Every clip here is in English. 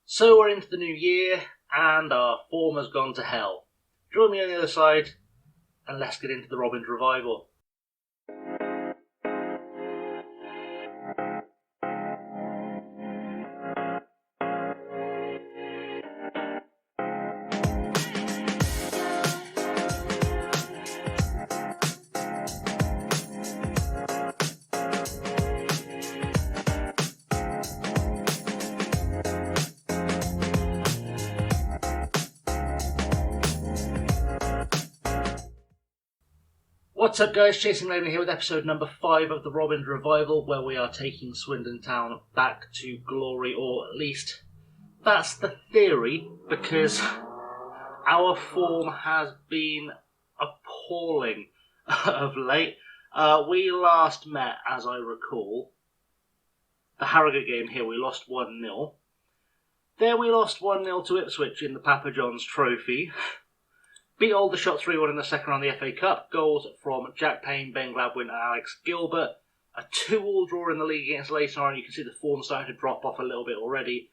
So we're into the new year, and our form has gone to hell. Join me on the other side, and let's get into the Robins revival. What's up guys, Chasing Raven here with episode number 5 of the Robins revival, where we are taking Swindon Town back to glory, or at least that's the theory, because our form has been appalling of late. We last met, as I recall, the Harrogate game here, we lost 1-0. There we lost 1-0 to Ipswich in the Papa John's Trophy. Beat Aldershot 3-1 in the second round of the FA Cup. Goals from Jack Payne, Ben Gladwin and Alex Gilbert. A 2-2 draw in the league against Leyton Orient. You can see the form starting to drop off a little bit already.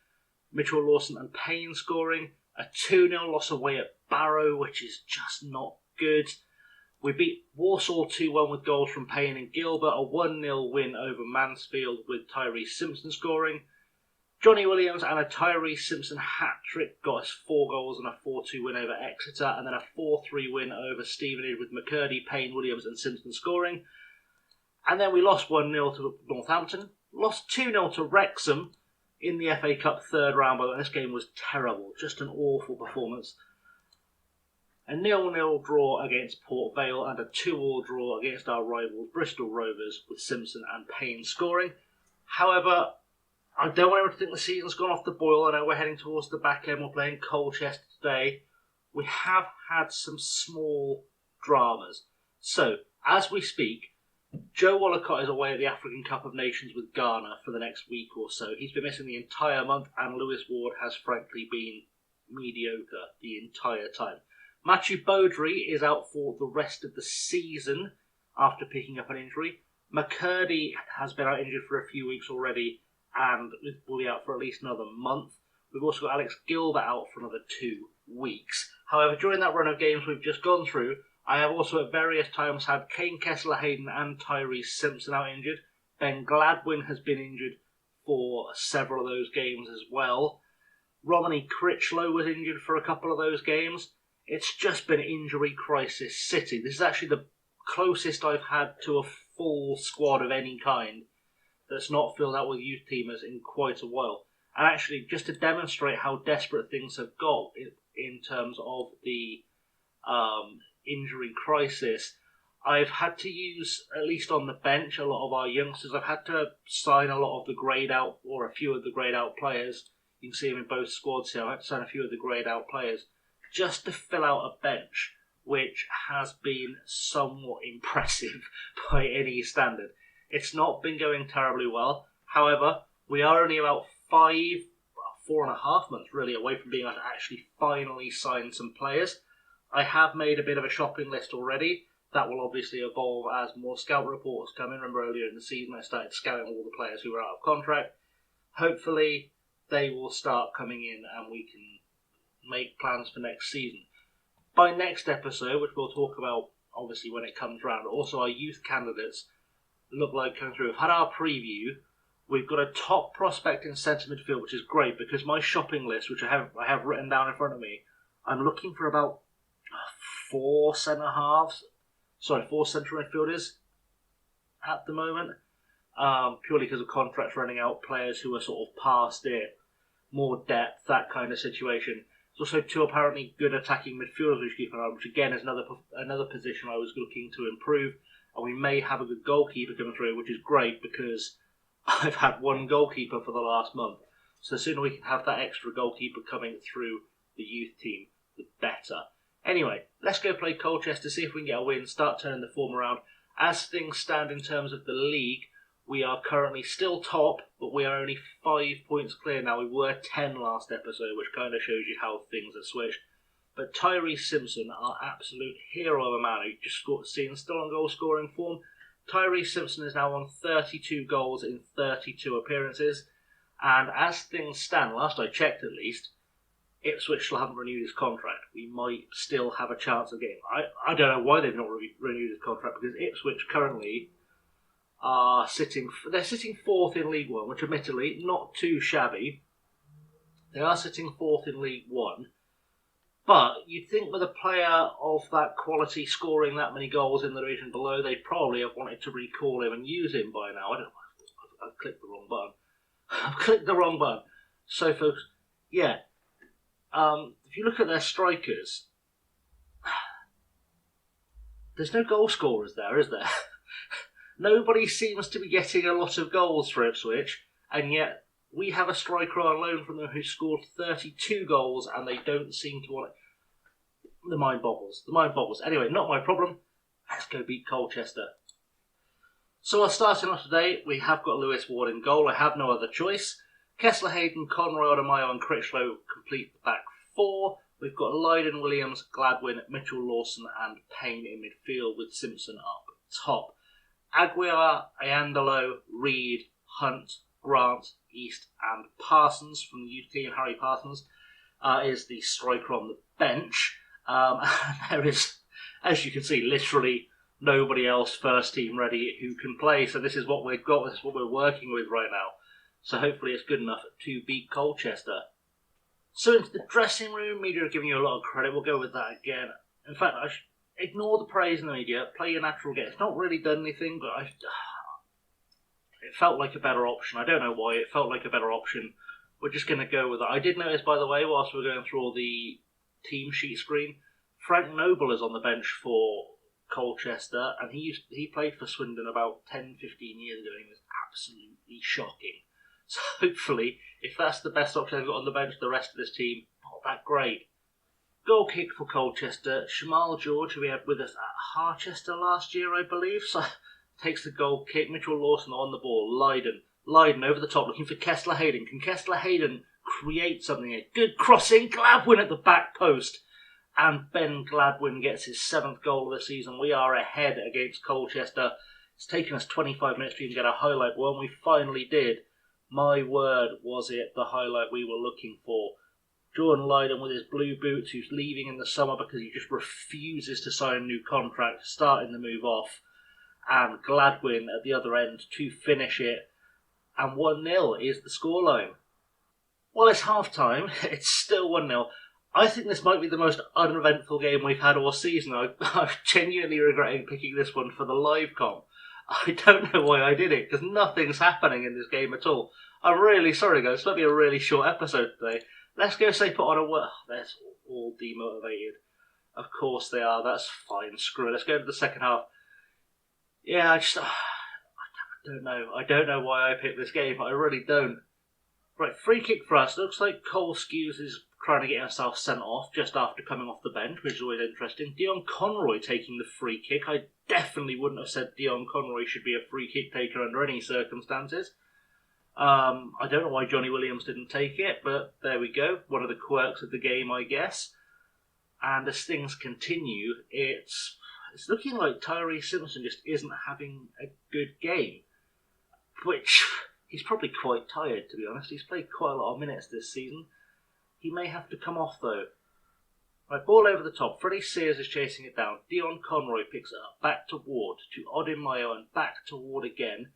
Mitchell Lawson and Payne scoring. A 2-0 loss away at Barrow, which is just not good. We beat Walsall 2-1 with goals from Payne and Gilbert. A 1-0 win over Mansfield with Tyrese Simpson scoring. Johnny Williams and a Tyrese Simpson hat-trick got us 4 goals and a 4-2 win over Exeter, and then a 4-3 win over Stevenage with McCurdy, Payne, Williams and Simpson scoring. And then we lost 1-0 to Northampton, lost 2-0 to Wrexham in the FA Cup third round, but this game was terrible, just an awful performance. A 0-0 draw against Port Vale and a 2-2 draw against our rivals Bristol Rovers with Simpson and Payne scoring. However, I don't want everyone to think the season's gone off the boil. I know we're heading towards the back end. We're playing Colchester today. We have had some small dramas. So, as we speak, Joe Wollacott is away at the African Cup of Nations with Ghana for the next week or so. He's been missing the entire month, and Lewis Ward has frankly been mediocre the entire time. Matthew Beaudry is out for the rest of the season after picking up an injury. McCurdy has been out injured for a few weeks already, and will be out for at least another month. We've also got Alex Gilbert out for another 2 weeks. However, during that run of games we've just gone through, I have also at various times had Kane Kessler-Hayden and Tyrese Simpson out injured. Ben Gladwin has been injured for several of those games as well. Romany Critchlow was injured for a couple of those games. It's just been injury crisis city. This is actually the closest I've had to a full squad of any kind that's not filled out with youth teamers in quite a while. And actually, just to demonstrate how desperate things have got in terms of the injury crisis, I've had to use, at least on the bench, a lot of our youngsters. I've had to sign a lot of the grade out, or a few of the grade out players. You can see them in both squads here. I had to sign a few of the grade out players just to fill out a bench, which has been somewhat impressive by any standard. It's not been going terribly well. However, we are only about 4.5 months really away from being able to actually finally sign some players. I have made a bit of a shopping list already. That will obviously evolve as more scout reports come in. Remember earlier in the season I started scouting all the players who were out of contract. Hopefully they will start coming in and we can make plans for next season. By next episode, which we'll talk about obviously when it comes round, also our youth candidates look like coming through. We've had our preview. We've got a top prospect in centre midfield, which is great because my shopping list, which I have written down in front of me, I'm looking for about 4 centre midfielders at the moment, purely because of contracts running out, players who are sort of past it, more depth, that kind of situation. There's also 2 apparently good attacking midfielders we should keep an eye on, which again is another position I was looking to improve. And we may have a good goalkeeper coming through, which is great because I've had 1 goalkeeper for the last month. So the sooner we can have that extra goalkeeper coming through the youth team, the better. Anyway, let's go play Colchester, see if we can get a win, start turning the form around. As things stand in terms of the league, we are currently still top, but we are only 5 points clear now. We were 10 last episode, which kind of shows you how things have switched. But Tyrese Simpson, our absolute hero of a man who just seen still on goal scoring form. Tyrese Simpson is now on 32 goals in 32 appearances. And as things stand, last I checked at least, Ipswich still haven't renewed his contract. We might still have a chance of getting. I don't know why they've not renewed his contract, because Ipswich currently are sitting fourth in League One, which admittedly not too shabby. They are sitting fourth in League One, but you'd think with a player of that quality scoring that many goals in the division below, they probably have wanted to recall him and use him by now. I don't know. I've clicked the wrong button. I've clicked the wrong button. So, folks, yeah. If you look at their strikers, there's no goal scorers there, is there? Nobody seems to be getting a lot of goals for Ipswich, and yet we have a striker on loan from them who scored 32 goals, and they don't seem to want it. The mind boggles. Anyway, not my problem. Let's go beat Colchester. So, starting off today, we have got Lewis Ward in goal. I have no other choice. Kessler, Hayden, Conroy, Odemayo and Critchlow complete the back four. We've got Lydon, Williams, Gladwin, Mitchell, Lawson and Payne in midfield with Simpson up top. Aguiar, Ayandolo, Reed, Hunt, Grant, East and Parsons from the youth team. Harry Parsons is the striker on the bench. There is, as you can see, literally nobody else first team ready who can play. So this is what we've got. This is what we're working with right now. So hopefully it's good enough to beat Colchester. So into the dressing room, media are giving you a lot of credit. We'll go with that again. In fact, ignore the praise in the media. Play your natural game. It's not really done anything, but it felt like a better option. I don't know why. It felt like a better option. We're just going to go with that. I did notice, by the way, whilst we were going through all the team sheet screen, Frank Noble is on the bench for Colchester, and he played for Swindon about 10-15 years ago, and he was absolutely shocking. So hopefully, if that's the best option they've got on the bench, the rest of this team, not that great. Goal kick for Colchester. Shamal George, who we had with us at Harchester last year, I believe, so takes the goal kick. Mitchell Lawson on the ball. Lydon over the top, looking for Kessler Hayden. Can Kessler Hayden create something here? Good crossing. Gladwin at the back post. And Ben Gladwin gets his 7th goal of the season. We are ahead against Colchester. It's taken us 25 minutes to even get a highlight. Well, we finally did. My word, was it the highlight we were looking for. Jordan Lydon with his blue boots, who's leaving in the summer because he just refuses to sign a new contract, starting the move off. And Gladwin at the other end to finish it. And 1-0 is the scoreline. Well, it's half-time. It's still 1-0. I think this might be the most uneventful game we've had all season. I'm genuinely regretting picking this one for the live comp. I don't know why I did it, because nothing's happening in this game at all. I'm really sorry, guys. This might be a really short episode today. Let's go say put on a word. They're all demotivated. Of course they are. That's fine. Screw it. Let's go to the second half. Yeah, I don't know. I don't know why I picked this game. I really don't. Right, free kick for us. Looks like Cole Skews is trying to get himself sent off just after coming off the bench, which is always interesting. Dion Conroy taking the free kick. I definitely wouldn't have said Dion Conroy should be a free kick taker under any circumstances. I don't know why Johnny Williams didn't take it, but there we go. One of the quirks of the game, I guess. And as things continue, it's looking like Tyree Simpson just isn't having a good game. Which, he's probably quite tired, to be honest. He's played quite a lot of minutes this season. He may have to come off, though. Right, ball over the top. Freddie Sears is chasing it down. Dion Conroy picks it up. Back to Ward. To Odemayo and back to Ward again.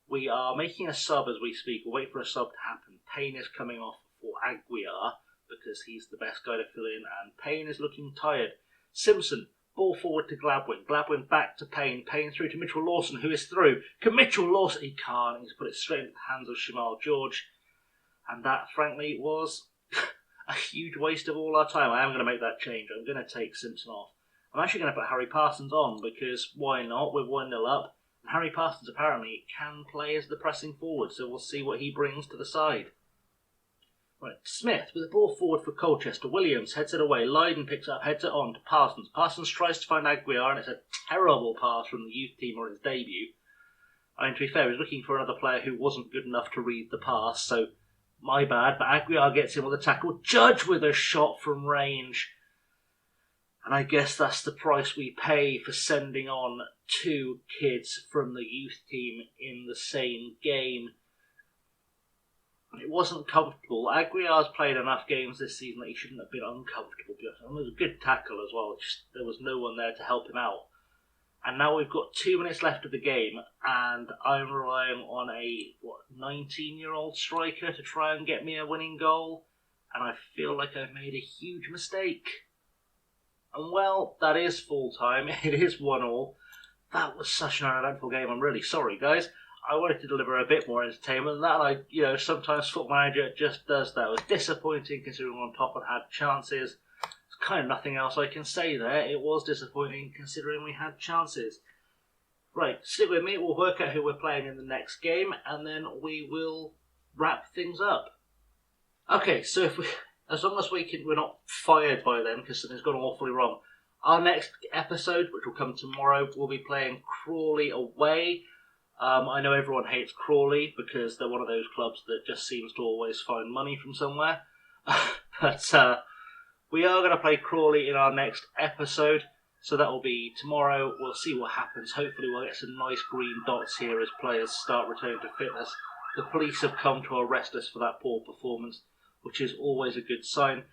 We are making a sub as we speak. We'll wait for a sub to happen. Payne is coming off for Aguiar because he's the best guy to fill in. And Payne is looking tired. Simpson. Ball forward to Gladwin. Gladwin back to Payne. Payne through to Mitchell Lawson, who is through. Can Mitchell Lawson? He can't. He's put it straight into the hands of Shamal George. And that, frankly, was a huge waste of all our time. I am going to make that change. I'm going to take Simpson off. I'm actually going to put Harry Parsons on because why not? We're 1-0 up. And Harry Parsons apparently can play as the pressing forward, so we'll see what he brings to the side. Right, Smith with the ball forward for Colchester. Williams heads it away. Lydon picks it up, heads it on to Parsons. Parsons tries to find Aguiar, and it's a terrible pass from the youth team on his debut. I mean, to be fair, he was looking for another player who wasn't good enough to read the pass, so my bad. But Aguiar gets in with a tackle. Judge with a shot from range. And I guess that's the price we pay for sending on 2 kids from the youth team in the same game. It wasn't comfortable. Aguiar's played enough games this season that he shouldn't have been uncomfortable. And it was a good tackle as well. Just, there was no one there to help him out. And now we've got 2 minutes left of the game, and I'm relying on a 19-year-old striker to try and get me a winning goal. And I feel like I've made a huge mistake. And well, that is full time. It is 1-1. That was such an uneventful game. I'm really sorry, guys. I wanted to deliver a bit more entertainment than that. Sometimes Football Manager just does that. It was disappointing considering we're on top and had chances. There's kind of nothing else I can say there. It was disappointing considering we had chances. Right, stick with me. We'll work out who we're playing in the next game, and then we will wrap things up. Okay, so as long as we're not fired by them because something's gone awfully wrong. Our next episode, which will come tomorrow, we'll be playing Crawley away. I know everyone hates Crawley because they're one of those clubs that just seems to always find money from somewhere. But we are going to play Crawley in our next episode, so that will be tomorrow. We'll see what happens. Hopefully we'll get some nice green dots here as players start returning to fitness. The police have come to arrest us for that poor performance, which is always a good sign.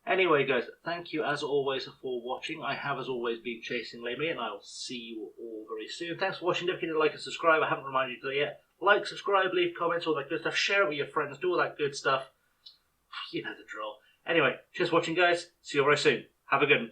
Anyway, guys, thank you as always for watching. I have, as always, been Chasing Lamey, and I will see you all very soon. Thanks for watching. Don't forget to like and subscribe. I haven't reminded you to that yet. Like, subscribe, leave comments, all that good stuff. Share it with your friends. Do all that good stuff. You know the drill. Anyway, cheers for watching, guys. See you very soon. Have a good one.